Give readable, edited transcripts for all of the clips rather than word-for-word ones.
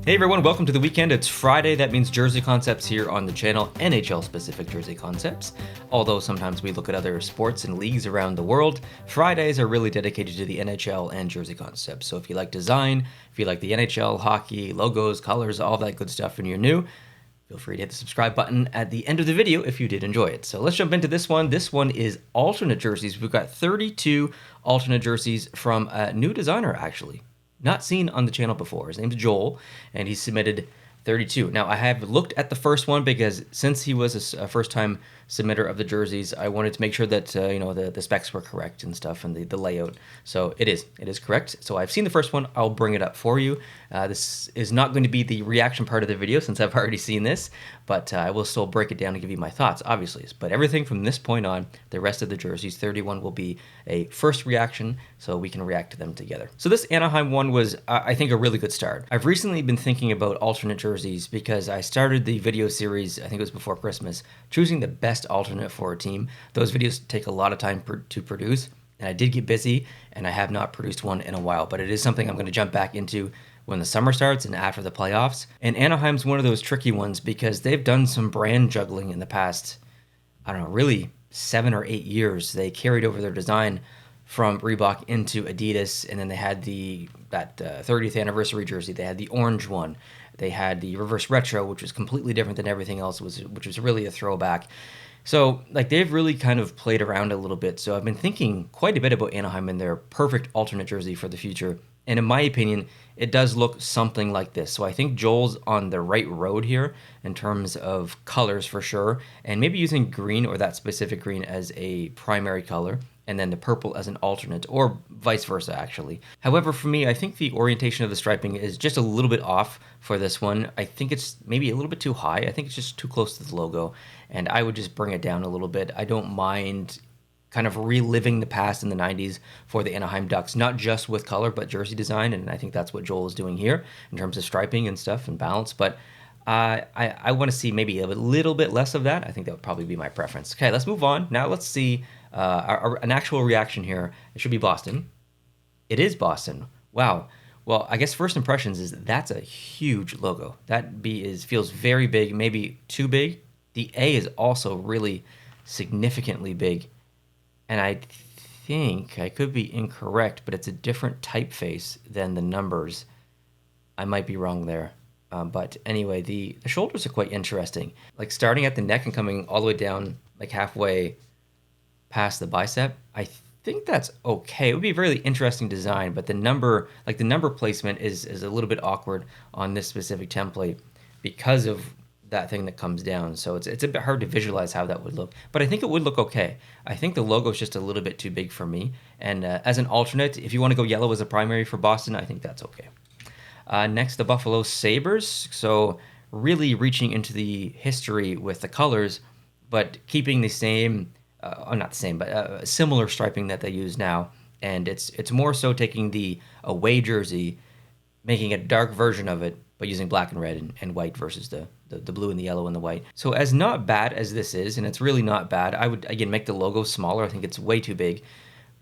Hey everyone, welcome to the weekend. It's Friday, that means Jersey Concepts here on the channel, NHL specific Jersey Concepts. Although sometimes we look at other sports and leagues around the world, Fridays are really dedicated to the NHL and Jersey Concepts. So if you like design, if you like the NHL, hockey, logos, colors, all that good stuff and you're new, feel free to hit the subscribe button at the end of the video if you did enjoy it. So let's jump into this one. This one is alternate jerseys. We've got 32 alternate jerseys from a new designer, actually. Not seen on the channel before. His name's Joel, and he submitted 32. Now, I have looked at the first one because since he was a first-time submitter of the jerseys, I wanted to make sure that the specs were correct and stuff and the layout. So it is correct. So I've seen the first one. I'll bring it up for you. This is not going to be the reaction part of the video since I've already seen this, but I will still break it down and give you my thoughts, obviously. But everything from this point on, the rest of the jerseys, 31, will be a first reaction, so we can react to them together. So this Anaheim one was, I think, a really good start. I've recently been thinking about alternate jerseys because I started the video series, I think it was before Christmas, choosing the best alternate for a team. Those videos take a lot of time to produce, and I did get busy, and I have not produced one in a while, but it is something I'm going to jump back into when the summer starts and after the playoffs. And Anaheim's one of those tricky ones because they've done some brand juggling in the past, I don't know, really 7 or 8 years. They carried over their design from Reebok into Adidas, and then they had that 30th anniversary jersey. They had the orange one. They had the reverse retro, which was completely different than everything else, which was really a throwback. So, they've really kind of played around a little bit. So I've been thinking quite a bit about Anaheim and their perfect alternate jersey for the future. And in my opinion, it does look something like this. So I think Joel's on the right road here in terms of colors for sure. And maybe using green or that specific green as a primary color, and then the purple as an alternate, or vice versa, actually. However, for me, I think the orientation of the striping is just a little bit off for this one. I think it's maybe a little bit too high. I think it's just too close to the logo, and I would just bring it down a little bit. I don't mind kind of reliving the past in the 90s for the Anaheim Ducks, not just with color, but jersey design, and I think that's what Joel is doing here in terms of striping and stuff and balance, but I want to see maybe a little bit less of that. I think that would probably be my preference. Okay, let's move on. Now let's see an actual reaction here. It should be Boston. It is Boston. Wow. Well, I guess first impressions is that's a huge logo. That B feels very big, maybe too big. The A is also really significantly big. And I think, I could be incorrect, but it's a different typeface than the numbers. I might be wrong there. But anyway, the shoulders are quite interesting. Like starting at the neck and coming all the way down like halfway past the bicep. I think that's okay. It would be a really interesting design, but the number placement is a little bit awkward on this specific template because of that thing that comes down. So it's a bit hard to visualize how that would look, but I think it would look okay. I think the logo is just a little bit too big for me. And as an alternate, if you want to go yellow as a primary for Boston, I think that's okay. Next, the Buffalo Sabres. So really reaching into the history with the colors, but keeping the same, not the same, but similar striping that they use now. And it's more so taking the away jersey, making a dark version of it, but using black and red and white versus the blue and the yellow and the white. So as not bad as this is, and it's really not bad, I would, again, make the logo smaller. I think it's way too big.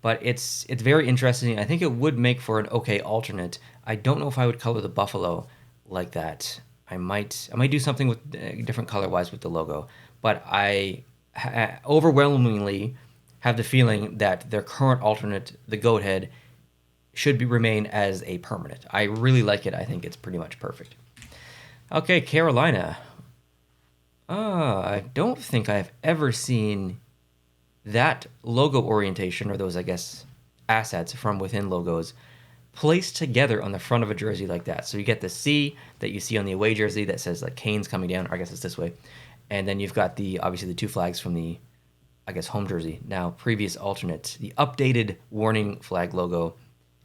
But it's very interesting. I think it would make for an okay alternate. I don't know if I would color the Buffalo like that. I might do something with different color-wise with the logo. But I overwhelmingly have the feeling that their current alternate, the goat head, should remain as a permanent. I really like it. I think it's pretty much perfect. Okay, Carolina. I don't think I've ever seen that logo orientation, or those, I guess, assets from within logos, placed together on the front of a jersey like that. So you get the C that you see on the away jersey that says like Canes coming down, or I guess it's this way. And then you've got obviously the two flags from the, I guess, home jersey. Now, previous alternate, the updated warning flag logo,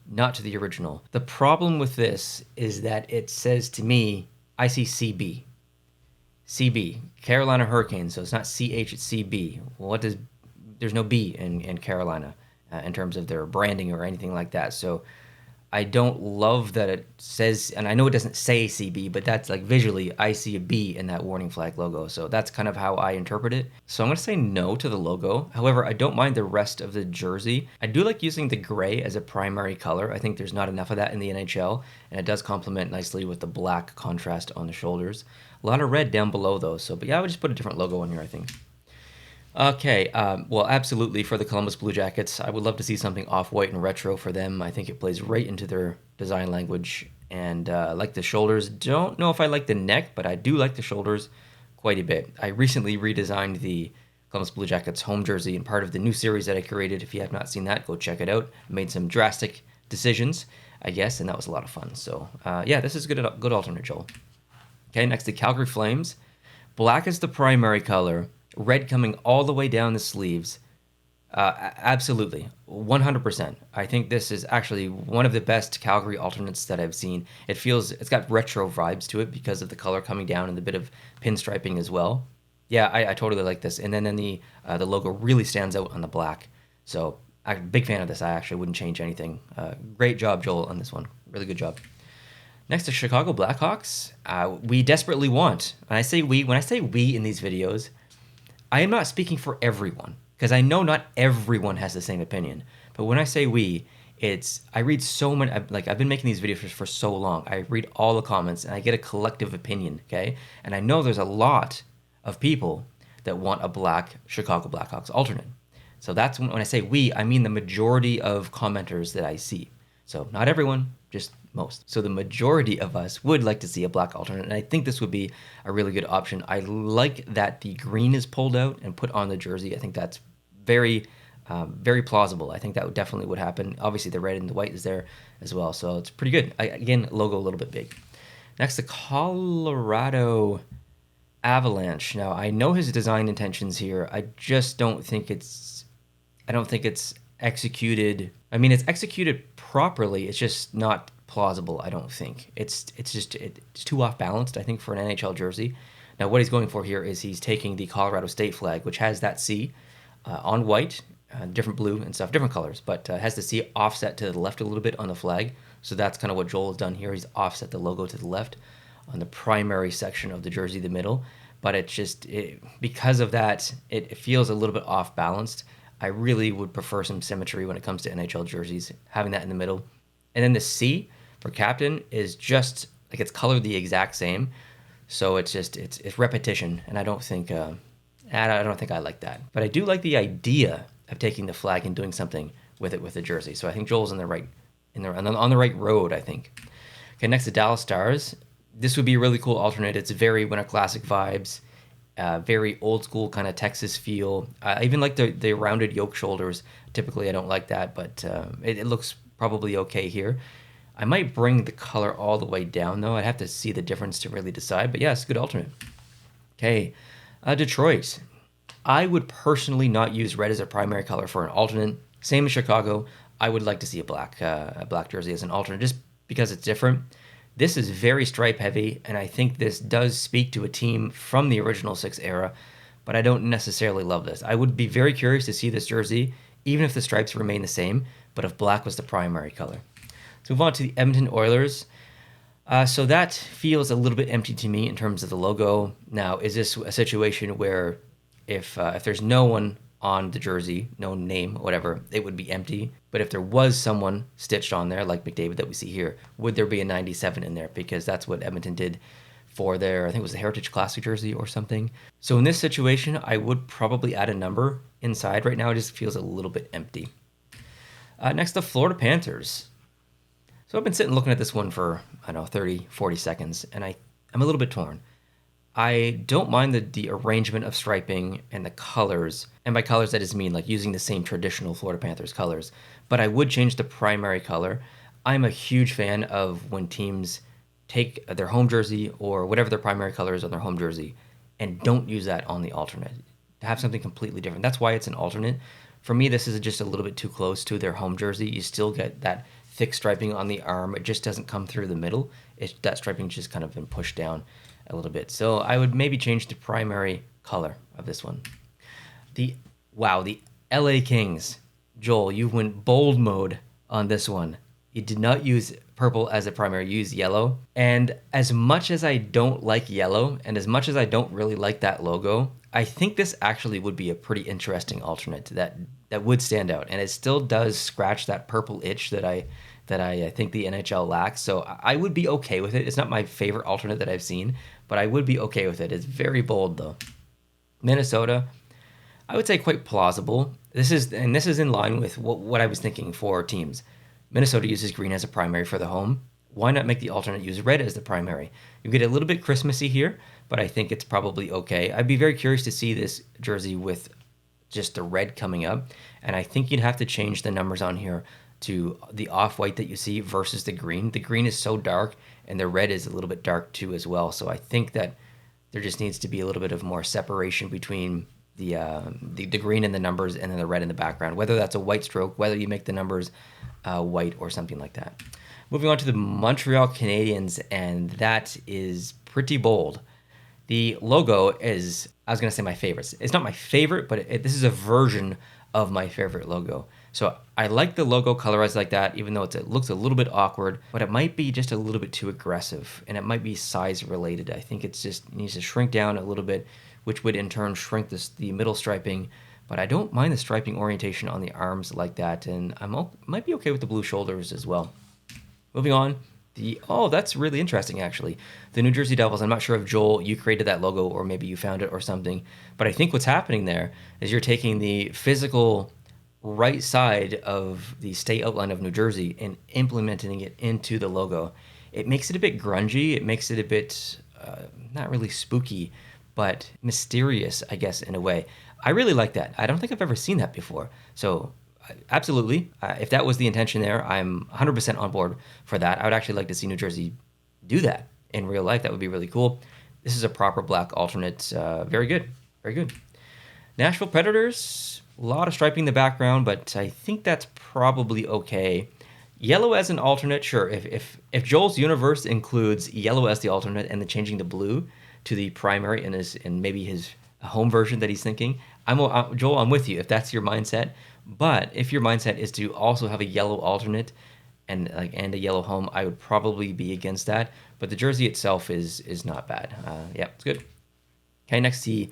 not to the original. The problem with this is that it says to me, I see CB. CB, Carolina Hurricanes, so it's not CH, it's CB. Well, there's no B in Carolina in terms of their branding or anything like that. So I don't love that it says, and I know it doesn't say CB, but that's like visually, I see a B in that warning flag logo. So that's kind of how I interpret it. So I'm going to say no to the logo. However, I don't mind the rest of the jersey. I do like using the gray as a primary color. I think there's not enough of that in the NHL, and it does complement nicely with the black contrast on the shoulders. A lot of red down below though. So, but yeah, I would just put a different logo on here, I think. Okay, well, absolutely for the Columbus Blue Jackets. I would love to see something off-white and retro for them. I think it plays right into their design language. And I like the shoulders. Don't know if I like the neck, but I do like the shoulders quite a bit. I recently redesigned the Columbus Blue Jackets home jersey and part of the new series that I created. If you have not seen that, go check it out. I made some drastic decisions, I guess, and that was a lot of fun. So, yeah, this is good alternate, Joel. Okay, next the Calgary Flames. Black is the primary color. Red coming all the way down the sleeves. Absolutely, 100%. I think this is actually one of the best Calgary alternates that I've seen. It's got retro vibes to it because of the color coming down and the bit of pinstriping as well. Yeah, I totally like this. And then the logo really stands out on the black. So I'm a big fan of this. I actually wouldn't change anything. Great job, Joel, on this one. Really good job. Next, the Chicago Blackhawks. We desperately want, and I say we, when I say we in these videos, I am not speaking for everyone, because I know not everyone has the same opinion. But when I say we, I read so many, I've been making these videos for so long. I read all the comments and I get a collective opinion, okay? And I know there's a lot of people that want a black Chicago Blackhawks alternate. So that's when I say we, I mean the majority of commenters that I see. So not everyone, just most. So the majority of us would like to see a black alternate, and I think this would be a really good option. I like that the green is pulled out and put on the jersey. I think that's very plausible. I think that definitely would happen. Obviously, the red and the white is there as well, so it's pretty good. Again, logo a little bit big. Next, the Colorado Avalanche. Now, I know his design intentions here. I just don't think it's executed. I mean, it's executed properly. It's just not plausible, I don't think. It's too off balanced, I think, for an NHL jersey. Now, what he's going for here is he's taking the Colorado State flag, which has that C on white, different blue and stuff, different colors, but has the C offset to the left a little bit on the flag. So that's kind of what Joel has done here. He's offset the logo to the left on the primary section of the jersey, the middle. But because of that, it feels a little bit off balanced. I really would prefer some symmetry when it comes to NHL jerseys, having that in the middle. And then the C for captain is just like it's colored the exact same, so it's repetition, and I don't think I like that. But I do like the idea of taking the flag and doing something with it with the jersey. So I think Joel's on the right road, I think. Okay, next the Dallas Stars. This would be a really cool alternate. It's very Winter Classic vibes. Very old school kind of Texas feel. I even like the rounded yoke shoulders. Typically, I don't like that, but it looks probably okay here. I might bring the color all the way down, though. I'd have to see the difference to really decide, but yeah, it's a good alternate. Okay, Detroit. I would personally not use red as a primary color for an alternate. Same as Chicago. I would like to see a black jersey as an alternate, just because it's different. This is very stripe heavy, and I think this does speak to a team from the original Six era, but I don't necessarily love this. I would be very curious to see this jersey, even if the stripes remain the same, but if black was the primary color. Let's move on to the Edmonton Oilers. So that feels a little bit empty to me in terms of the logo. Now, is this a situation where if there's no one on the jersey, no name, whatever, it would be empty? But if there was someone stitched on there, like McDavid that we see here, would there be a 97 in there? Because that's what Edmonton did for their, I think it was the Heritage Classic jersey or something. So in this situation, I would probably add a number inside. Right now, it just feels a little bit empty. Next, the Florida Panthers. So I've been sitting looking at this one for, 30, 40 seconds, and I'm a little bit torn. I don't mind the arrangement of striping and the colors, and by colors that is mean like using the same traditional Florida Panthers colors, but I would change the primary color. I'm a huge fan of when teams take their home jersey or whatever their primary color is on their home jersey and don't use that on the alternate. To have something completely different. That's why it's an alternate. For me, this is just a little bit too close to their home jersey. You still get that thick striping on the arm. It just doesn't come through the middle. That striping just kind of been pushed down a little bit. So I would maybe change the primary color of this one. The LA Kings. Joel, you went bold mode on this one. You did not use purple as a primary, you used yellow. And as much as I don't like yellow, and as much as I don't really like that logo, I think this actually would be a pretty interesting alternate that would stand out. And it still does scratch that purple itch that I think the NHL lacks. So I would be okay with it. It's not my favorite alternate that I've seen, but I would be okay with it. It's very bold though. Minnesota, I would say quite plausible. This is in line with what I was thinking for teams. Minnesota uses green as a primary for the home. Why not make the alternate use red as the primary? You get a little bit Christmassy here, but I think it's probably okay. I'd be very curious to see this jersey with just the red coming up, and I think you'd have to change the numbers on here to the off-white that you see versus the green. The green is so dark, and the red is a little bit dark too as well. So I think that there just needs to be a little bit of more separation between the green and the numbers and then the red in the background, whether that's a white stroke, whether you make the numbers white or something like that. Moving on to the Montreal Canadiens, and that is pretty bold. The logo is, I was going to say my favorites. It's not my favorite, but this is a version of my favorite logo. So I like the logo colorized like that, even though it looks a little bit awkward, but it might be just a little bit too aggressive, and it might be size related. I think it needs to shrink down a little bit, which would in turn shrink the middle striping. But I don't mind the striping orientation on the arms like that, and might be okay with the blue shoulders as well. Moving on, that's really interesting actually. The New Jersey Devils, I'm not sure if Joel, you created that logo or maybe you found it or something, but I think what's happening there is you're taking the physical right side of the state outline of New Jersey and implementing it into the logo. It makes it a bit grungy, it makes it a bit, not really spooky, but mysterious, I guess, in a way. I really like that. I don't think I've ever seen that before. So absolutely, if that was the intention there, I'm 100% on board for that. I would actually like to see New Jersey do that in real life. That would be really cool. This is a proper black alternate. Very good. Very good. Nashville Predators, a lot of striping in the background, but I think that's probably okay. Yellow as an alternate, sure. If Joel's universe includes yellow as the alternate and then changing the blue to the primary and maybe his home version that he's thinking, Joel, I'm with you if that's your mindset. But if your mindset is to also have a yellow alternate and a yellow home, I would probably be against that. But the jersey itself is not bad. Yeah, it's good. Okay, next the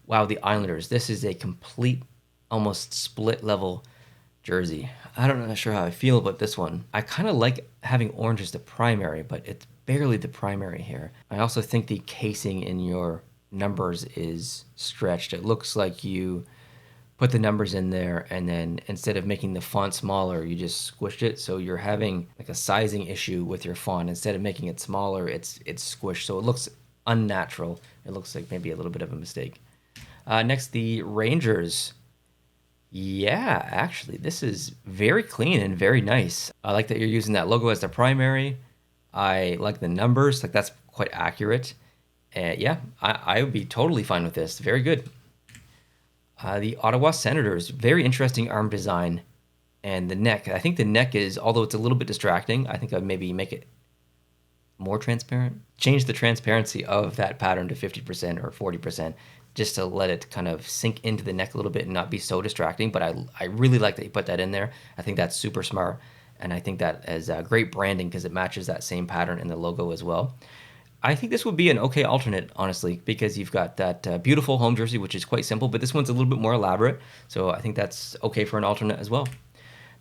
Islanders. This is a complete, almost split level jersey. I don't know sure how I feel about this one. I kind of like having orange as the primary, but it's barely the primary here. I also think the casing in your numbers is stretched. It looks like you put the numbers in there and then instead of making the font smaller, you just squished it. So you're having like a sizing issue with your font. Instead of making it smaller, it's squished. So it looks unnatural. It looks like maybe a little bit of a mistake. Next, the Rangers. Yeah, actually, this is very clean and very nice. I like that you're using that logo as the primary. I like the numbers, like that's quite accurate. Yeah, I would be totally fine with this. Very good. The Ottawa Senators, very interesting arm design. And the neck, I think the neck is, although it's a little bit distracting, I think I'd maybe make it more transparent. Change the transparency of that pattern to 50% or 40%, just to let it kind of sink into the neck a little bit and not be so distracting. But I really like that you put that in there. I think that's super smart. And I think that is great branding because it matches that same pattern in the logo as well. I think this would be an okay alternate, honestly, because you've got that beautiful home jersey, which is quite simple, but this one's a little bit more elaborate. So I think that's okay for an alternate as well.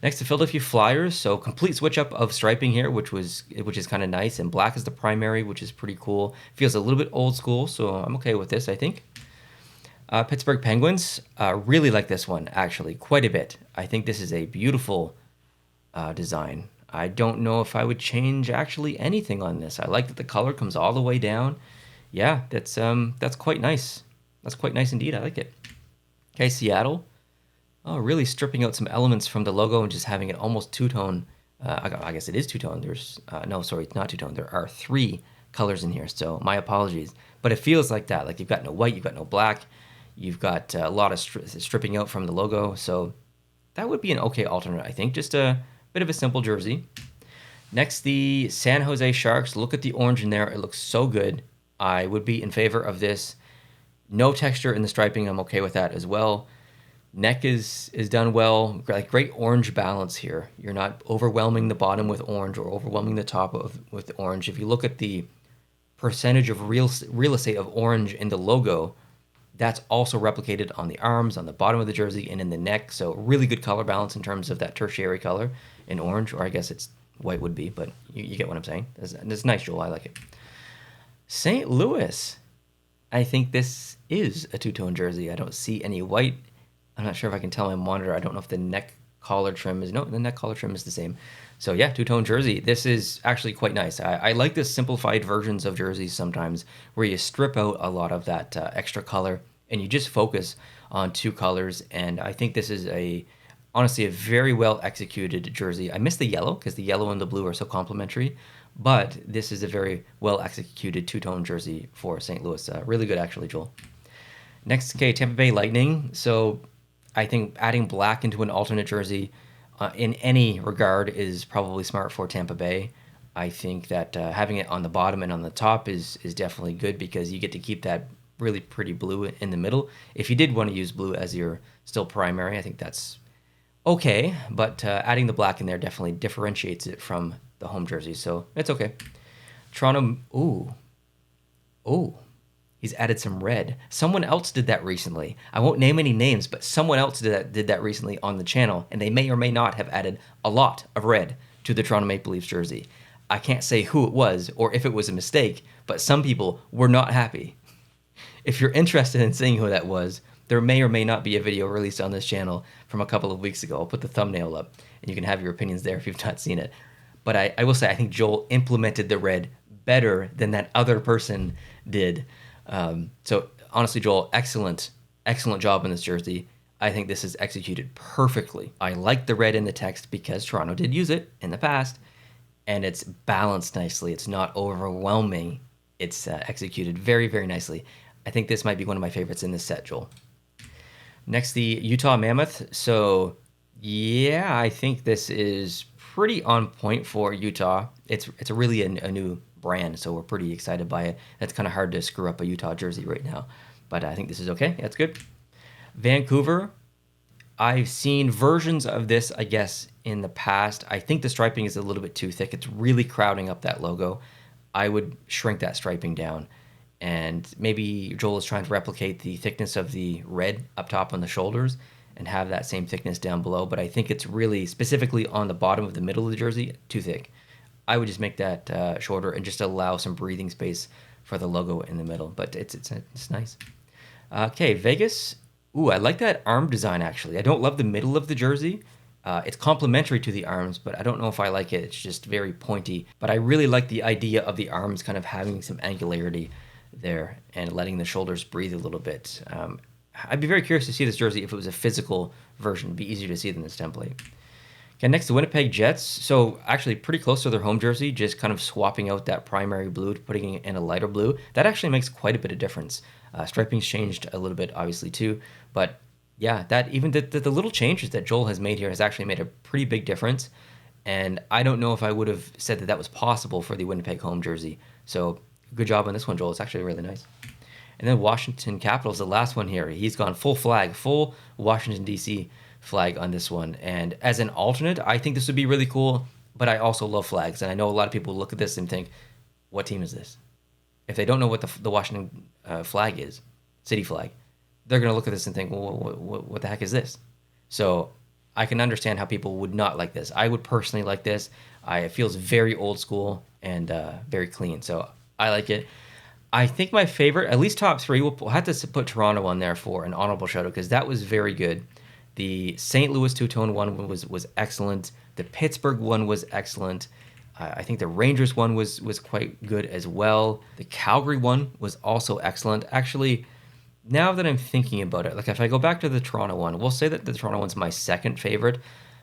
Next, the Philadelphia Flyers. So complete switch up of striping here, which is kind of nice. And black is the primary, which is pretty cool. Feels a little bit old school, so I'm okay with this, I think. Pittsburgh Penguins. Really like this one, actually, quite a bit. I think this is a beautiful design. I don't know if I would change actually anything on this. I like that the color comes all the way down. Yeah, that's quite nice. That's quite nice indeed. I like it. Okay, Seattle. Oh, really stripping out some elements from the logo and just having it almost two-tone. I guess it is two-tone. There's no, sorry, it's not two-tone. There are 3 colors in here, so my apologies. But it feels like that. Like you've got no white, you've got no black. You've got a lot of stripping out from the logo. So that would be an okay alternate, I think. Just a bit of a simple jersey. Next, the San Jose Sharks. Look at the orange in there. It looks so good. I would be in favor of this. No texture in the striping. I'm okay with that as well. Neck is done well. Like great orange balance here. You're not overwhelming the bottom with orange or overwhelming the top with orange. If you look at the percentage of real estate of orange in the logo, that's also replicated on the arms, on the bottom of the jersey, and in the neck. So really good color balance in terms of that tertiary color in orange, or I guess it's white would be, but you get what I'm saying. It's nice, Joel. I like it. St. Louis. I think this is a two-tone jersey. I don't see any white. I'm not sure if I can tell my monitor. I don't know if the neck collar trim is... No, the neck collar trim is the same. So yeah, two-tone jersey. This is actually quite nice. I like the simplified versions of jerseys sometimes where you strip out a lot of that extra color and you just focus on two colors. And I think this is honestly a very well executed jersey. I miss the yellow because the yellow and the blue are so complementary, but this is a very well executed two-tone jersey for St. Louis. Really good actually, Joel. Next, okay, Tampa Bay Lightning. So I think adding black into an alternate jersey in any regard is probably smart for Tampa Bay. I think that having it on the bottom and on the top is definitely good because you get to keep that really pretty blue in the middle. If you did want to use blue as your still primary, I think that's okay, but adding the black in there definitely differentiates it from the home jersey, so it's okay. Toronto, ooh. He's added some red. Someone else did that recently. I won't name any names, but someone else did that recently on the channel, and they may or may not have added a lot of red to the Toronto Maple Leafs jersey. I can't say who it was or if it was a mistake, but some people were not happy. If you're interested in seeing who that was, there may or may not be a video released on this channel from a couple of weeks ago. I'll put the thumbnail up, and you can have your opinions there if you've not seen it. But I will say I think Joel implemented the red better than that other person did. So honestly, Joel, excellent job in this jersey. I think this is executed perfectly. I like the red in the text because Toronto did use it in the past, and it's balanced nicely. It's not overwhelming. It's executed very, very nicely. I think this might be one of my favorites in this set, Joel. Next, the Utah Mammoth. So yeah, I think this is pretty on point for Utah. It's really a new brand, so we're pretty excited by it. It's kind of hard to screw up a Utah jersey right now, but I think this is okay. That's good. Vancouver, I've seen versions of this, I guess, in the past. I think the striping is a little bit too thick. It's really crowding up that logo. I would shrink that striping down, and maybe Joel is trying to replicate the thickness of the red up top on the shoulders and have that same thickness down below, but I think it's really specifically on the bottom of the middle of the jersey too thick. I would just make that shorter and just allow some breathing space for the logo in the middle. But it's nice. Okay, Vegas. Ooh, I like that arm design, actually. I don't love the middle of the jersey. It's complementary to the arms, but I don't know if I like it. It's just very pointy. But I really like the idea of the arms kind of having some angularity there and letting the shoulders breathe a little bit. I'd be very curious to see this jersey if it was a physical version. It'd be easier to see than this template. Okay, next, the Winnipeg Jets. So actually pretty close to their home jersey, just kind of swapping out that primary blue, putting it in a lighter blue. That actually makes quite a bit of difference. Striping's changed a little bit, obviously, too. But yeah, that even the little changes that Joel has made here has actually made a pretty big difference. And I don't know if I would have said that was possible for the Winnipeg home jersey. So good job on this one, Joel. It's actually really nice. And then Washington Capitals, the last one here. He's gone full flag, full Washington, D.C. flag on this one. And as an alternate, I think this would be really cool, but I also love flags. And I know a lot of people look at this and think, what team is this? If they don't know what the Washington flag is, city flag, they're going to look at this and think, well, what the heck is this? So I can understand how people would not like this. I would personally like this. It feels very old school and very clean. So I like it. I think my favorite, at least top three, we'll have to put Toronto on there for an honorable shout out because that was very good. The St. Louis two-tone one was excellent. The Pittsburgh one was excellent. I think the Rangers one was quite good as well. The Calgary one was also excellent. Actually, now that I'm thinking about it, like if I go back to the Toronto one, we'll say that the Toronto one's my second favorite,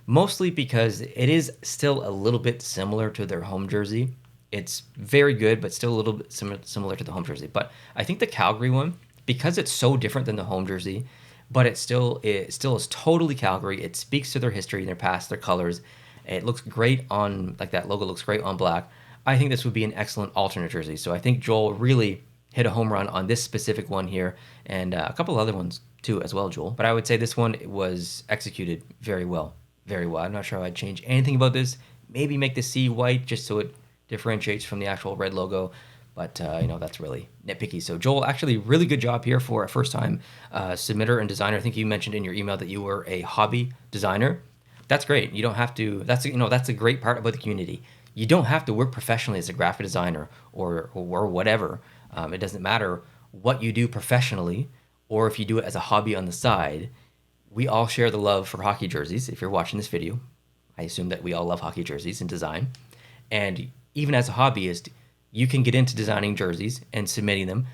mostly because it is still a little bit similar to their home jersey. It's very good, but still a little bit similar to the home jersey. But I think the Calgary one, because it's so different than the home jersey, but it still is totally Calgary. It speaks to their history, their past, their colors. It looks great on, like that logo looks great on black. I think this would be an excellent alternate jersey. So I think Joel really hit a home run on this specific one here, and a couple other ones too as well, Joel. But I would say this one was executed very well, very well. I'm not sure I'd change anything about this. Maybe make the C white just so it differentiates from the actual red logo. But, that's really nitpicky. So, Joel, actually, really good job here for a first-time submitter and designer. I think you mentioned in your email that you were a hobby designer. That's great. You don't have to. That's a great part about the community. You don't have to work professionally as a graphic designer or whatever. It doesn't matter what you do professionally or if you do it as a hobby on the side. We all share the love for hockey jerseys. If you're watching this video, I assume that we all love hockey jerseys and design. And even as a hobbyist, you can get into designing jerseys and submitting them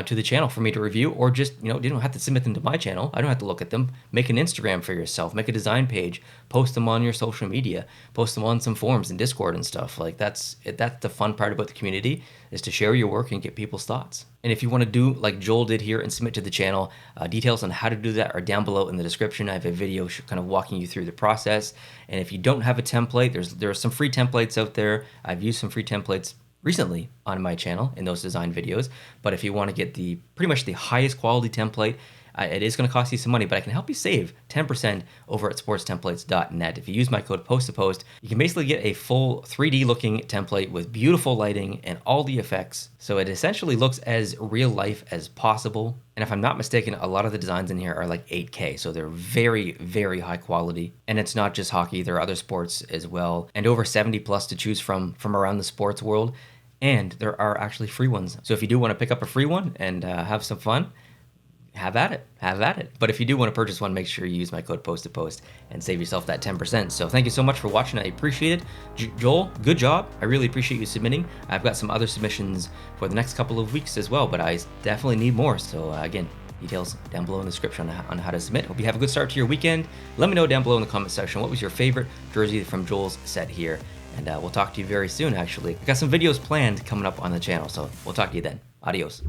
to the channel for me to review, or just, you don't have to submit them to my channel. I don't have to look at them. Make an Instagram for yourself, make a design page, post them on your social media, post them on some forums and Discord and stuff. Like that's the fun part about the community, is to share your work and get people's thoughts. And if you want to do like Joel did here and submit to the channel, details on how to do that are down below in the description. I have a video kind of walking you through the process. And if you don't have a template, there are some free templates out there. I've used some free templates recently on my channel in those design videos. But if you want to get pretty much the highest quality template, it is going to cost you some money, but I can help you save 10% over at sportstemplates.net. If you use my code POST2POST, you can basically get a full 3D looking template with beautiful lighting and all the effects. So it essentially looks as real life as possible. And if I'm not mistaken, a lot of the designs in here are like 8K. So they're very, very high quality. And it's not just hockey, there are other sports as well. And over 70 plus to choose from around the sports world. And there are actually free ones. So if you do want to pick up a free one and have some fun, have at it. But if you do want to purchase one, make sure you use my code POST2POST and save yourself that 10%. So thank you so much for watching. I appreciate it. Joel, good job. I really appreciate you submitting. I've got some other submissions for the next couple of weeks as well, but I definitely need more. So again, details down below in the description on how to submit. Hope you have a good start to your weekend. Let me know down below in the comment section, what was your favorite jersey from Joel's set here? And we'll talk to you very soon, actually. I got some videos planned coming up on the channel, so we'll talk to you then. Adios.